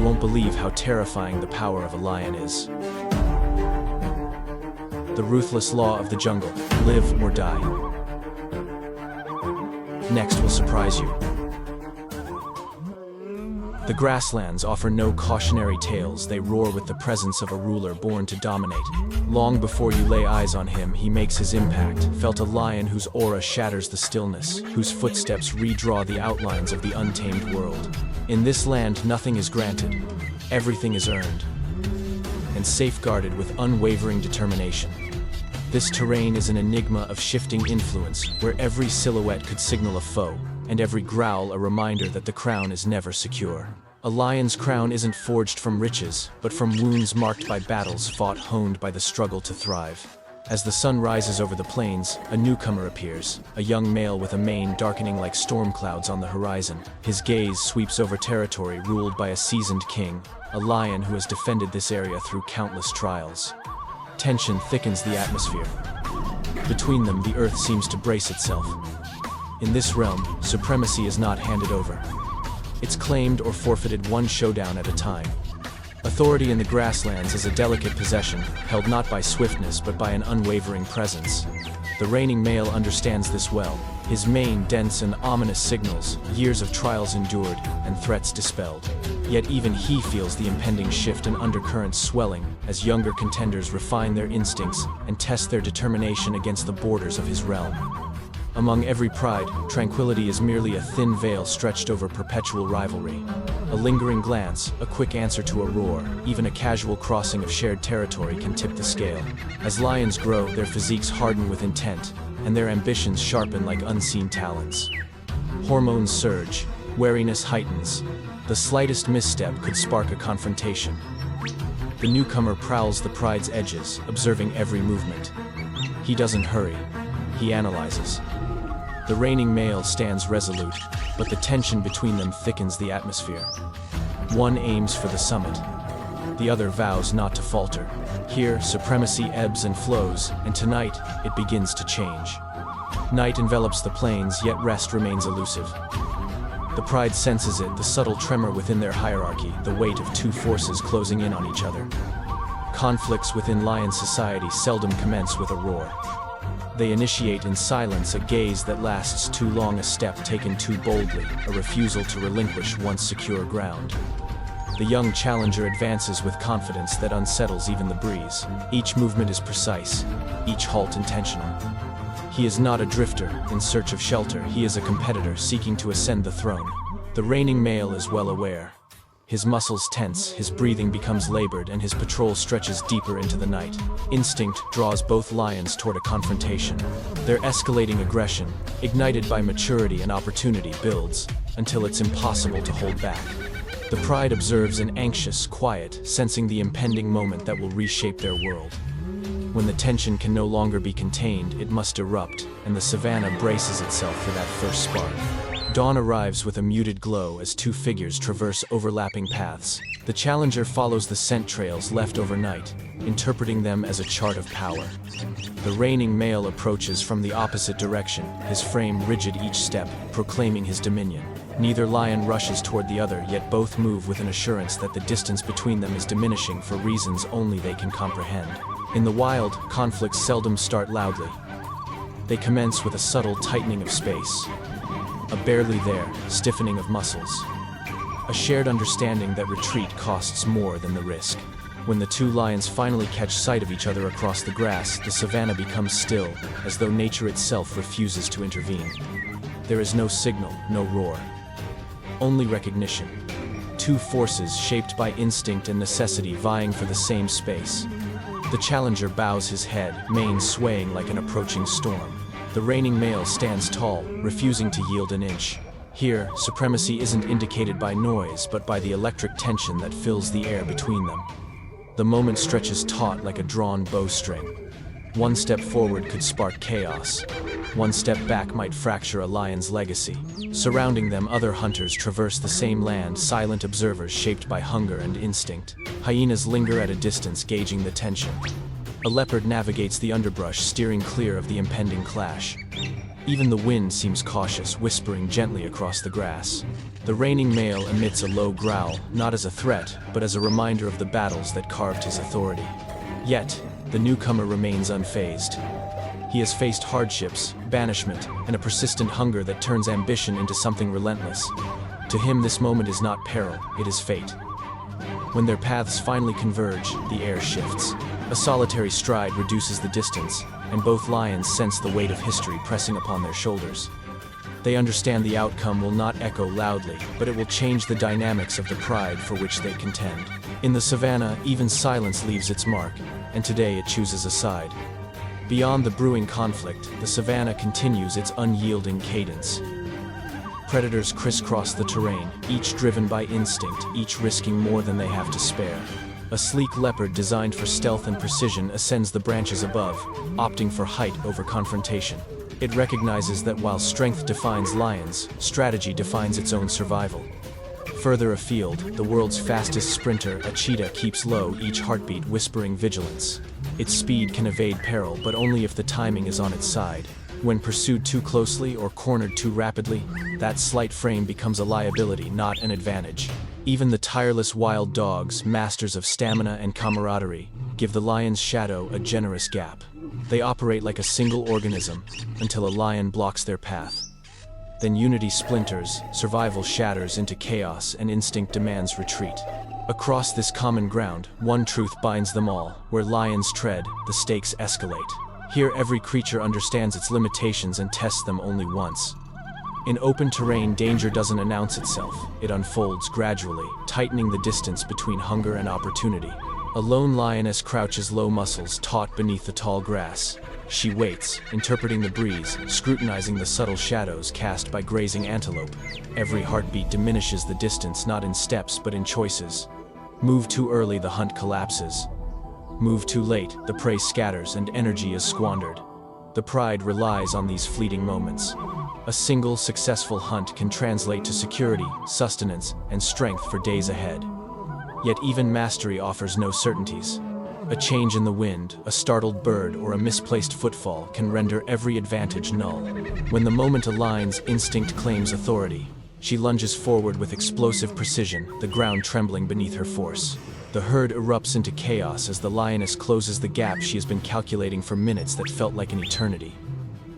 you won't believe how terrifying the power of a lion is. The ruthless law of the jungle, live or die. Next will surprise you. The grasslands offer no cautionary tales, they roar with the presence of a ruler born to dominate. Long before you lay eyes on him, he makes his impact, felt a lion whose aura shatters the stillness, whose footsteps redraw the outlines of the untamed world. In this land, nothing is granted, everything is earned, and safeguarded with unwavering determination. This terrain is an enigma of shifting influence, where every silhouette could signal a foe, and every growl a reminder that the crown is never secure. A lion's crown isn't forged from riches, but from wounds marked by battles fought, honed by the struggle to thrive. As the sun rises over the plains, a newcomer appears, a young male with a mane darkening like storm clouds on the horizon. His gaze sweeps over territory ruled by a seasoned king, a lion who has defended this area through countless trials. Tension thickens the atmosphere. Between them, the earth seems to brace itself. In this realm, supremacy is not handed over. It's claimed or forfeited one showdown at a time. Authority in the grasslands is a delicate possession, held not by swiftness but by an unwavering presence. The reigning male understands this well, his mane dense and ominous signals, years of trials endured, and threats dispelled. Yet even he feels the impending shift and undercurrents swelling as younger contenders refine their instincts and test their determination against the borders of his realm. Among every pride, tranquility is merely a thin veil stretched over perpetual rivalry. A lingering glance, a quick answer to a roar, even a casual crossing of shared territory can tip the scale. As lions grow, their physiques harden with intent, and their ambitions sharpen like unseen talons. Hormones surge, wariness heightens. The slightest misstep could spark a confrontation. The newcomer prowls the pride's edges, observing every movement. He doesn't hurry, he analyzes. The reigning male stands resolute, but the tension between them thickens the atmosphere. One aims for the summit. The other vows not to falter. Here, supremacy ebbs and flows, and tonight, it begins to change. Night envelops the plains, yet rest remains elusive. The pride senses it, the subtle tremor within their hierarchy, the weight of two forces closing in on each other. Conflicts within lion society seldom commence with a roar. They initiate in silence, a gaze that lasts too long, a step taken too boldly, a refusal to relinquish once secure ground. The young challenger advances with confidence that unsettles even the breeze. Each movement is precise, each halt intentional. He is not a drifter in search of shelter, he is a competitor seeking to ascend the throne. The reigning male is well aware. His muscles tense, his breathing becomes labored, and his patrol stretches deeper into the night. Instinct draws both lions toward a confrontation. Their escalating aggression, ignited by maturity and opportunity, builds until it's impossible to hold back. The pride observes an anxious quiet, sensing the impending moment that will reshape their world. When the tension can no longer be contained, it must erupt, and the savannah braces itself for that first spark. Dawn arrives with a muted glow as two figures traverse overlapping paths. The challenger follows the scent trails left overnight, interpreting them as a chart of power. The reigning male approaches from the opposite direction, his frame rigid each step, proclaiming his dominion. Neither lion rushes toward the other, yet both move with an assurance that the distance between them is diminishing for reasons only they can comprehend. In the wild, conflicts seldom start loudly. They commence with a subtle tightening of space. A barely there, stiffening of muscles. A shared understanding that retreat costs more than the risk. When the two lions finally catch sight of each other across the grass, the savannah becomes still, as though nature itself refuses to intervene. There is no signal, no roar. Only recognition. Two forces shaped by instinct and necessity vying for the same space. The challenger bows his head, mane swaying like an approaching storm. The reigning male stands tall, refusing to yield an inch. Here, supremacy isn't indicated by noise, but by the electric tension that fills the air between them. The moment stretches taut like a drawn bowstring. One step forward could spark chaos. One step back might fracture a lion's legacy. Surrounding them, other hunters traverse the same land, silent observers shaped by hunger and instinct. Hyenas linger at a distance, gauging the tension. A leopard navigates the underbrush, steering clear of the impending clash. Even the wind seems cautious, whispering gently across the grass. The reigning male emits a low growl, not as a threat, but as a reminder of the battles that carved his authority. Yet, the newcomer remains unfazed. He has faced hardships, banishment, and a persistent hunger that turns ambition into something relentless. To him, this moment is not peril, it is fate. When their paths finally converge, the air shifts. A solitary stride reduces the distance, and both lions sense the weight of history pressing upon their shoulders. They understand the outcome will not echo loudly, but it will change the dynamics of the pride for which they contend. In the savannah, even silence leaves its mark, and today it chooses a side. Beyond the brewing conflict, the savannah continues its unyielding cadence. Predators crisscross the terrain, each driven by instinct, each risking more than they have to spare. A sleek leopard designed for stealth and precision ascends the branches above, opting for height over confrontation. It recognizes that while strength defines lions, strategy defines its own survival. Further afield, the world's fastest sprinter, a cheetah, keeps low, each heartbeat whispering vigilance. Its speed can evade peril, but only if the timing is on its side. When pursued too closely or cornered too rapidly, that slight frame becomes a liability, not an advantage. Even the tireless wild dogs, masters of stamina and camaraderie, give the lion's shadow a generous gap. They operate like a single organism, until a lion blocks their path. Then unity splinters, survival shatters into chaos, and instinct demands retreat. Across this common ground, one truth binds them all: where lions tread, the stakes escalate. Here every creature understands its limitations and tests them only once. In open terrain, danger doesn't announce itself. It unfolds gradually, tightening the distance between hunger and opportunity. A lone lioness crouches, low muscles taut beneath the tall grass. She waits, interpreting the breeze, scrutinizing the subtle shadows cast by grazing antelope. Every heartbeat diminishes the distance, not in steps but in choices. Move too early, the hunt collapses. Move too late, the prey scatters and energy is squandered. The pride relies on these fleeting moments. A single successful hunt can translate to security, sustenance, and strength for days ahead. Yet even mastery offers no certainties. A change in the wind, a startled bird, or a misplaced footfall can render every advantage null. When the moment aligns, instinct claims authority. She lunges forward with explosive precision, the ground trembling beneath her force. The herd erupts into chaos as the lioness closes the gap she has been calculating for minutes that felt like an eternity.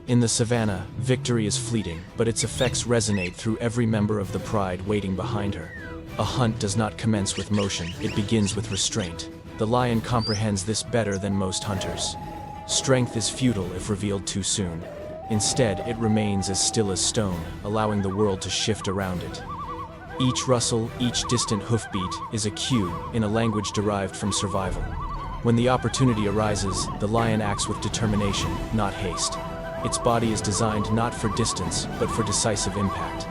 In the savannah, victory is fleeting, but its effects resonate through every member of the pride waiting behind her. A hunt does not commence with motion, it begins with restraint. The lion comprehends this better than most hunters. Strength is futile if revealed too soon. Instead, it remains as still as stone, allowing the world to shift around it. Each rustle, each distant hoofbeat is a cue in a language derived from survival. When the opportunity arises, the lion acts with determination, not haste. Its body is designed not for distance, but for decisive impact.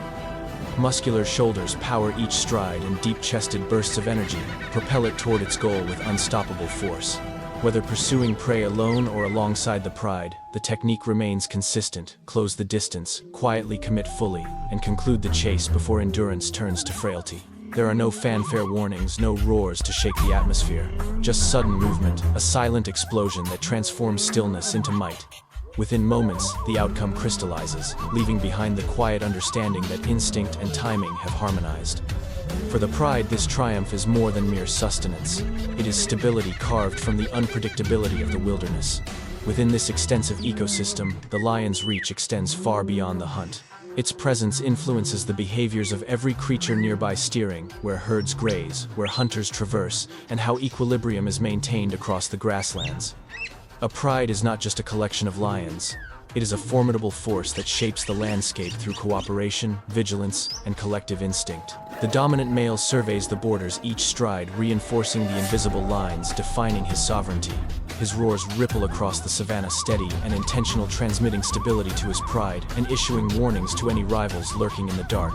Muscular shoulders power each stride, and deep-chested bursts of energy propel it toward its goal with unstoppable force. Whether pursuing prey alone or alongside the pride, the technique remains consistent: close the distance, quietly commit fully, and conclude the chase before endurance turns to frailty. There are no fanfare warnings, no roars to shake the atmosphere. Just sudden movement, a silent explosion that transforms stillness into might. Within moments, the outcome crystallizes, leaving behind the quiet understanding that instinct and timing have harmonized. For the pride, this triumph is more than mere sustenance. It is stability carved from the unpredictability of the wilderness. Within this extensive ecosystem, the lion's reach extends far beyond the hunt. Its presence influences the behaviors of every creature nearby, steering where herds graze, where hunters traverse, and how equilibrium is maintained across the grasslands. A pride is not just a collection of lions. It is a formidable force that shapes the landscape through cooperation, vigilance, and collective instinct. The dominant male surveys the borders, each stride reinforcing the invisible lines defining his sovereignty. His roars ripple across the savannah, steady and intentional, transmitting stability to his pride and issuing warnings to any rivals lurking in the dark.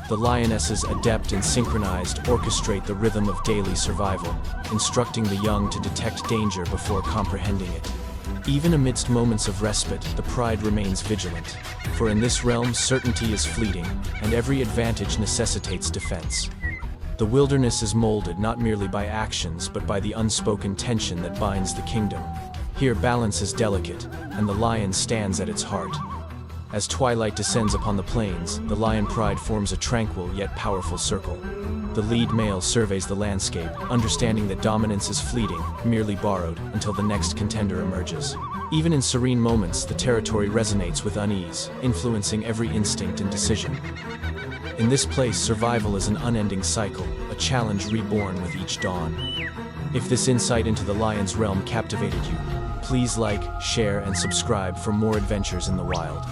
The lionesses, adept and synchronized, orchestrate the rhythm of daily survival, instructing the young to detect danger before comprehending it. Even amidst moments of respite, the pride remains vigilant, for in this realm certainty is fleeting, and every advantage necessitates defense. The wilderness is molded not merely by actions but by the unspoken tension that binds the kingdom. Here balance is delicate, and the lion stands at its heart. As twilight descends upon the plains, the lion pride forms a tranquil yet powerful circle. The lead male surveys the landscape, understanding that dominance is fleeting, merely borrowed, until the next contender emerges. Even in serene moments, the territory resonates with unease, influencing every instinct and decision. In this place, survival is an unending cycle, a challenge reborn with each dawn. If this insight into the lion's realm captivated you, please like, share, and subscribe for more adventures in the wild.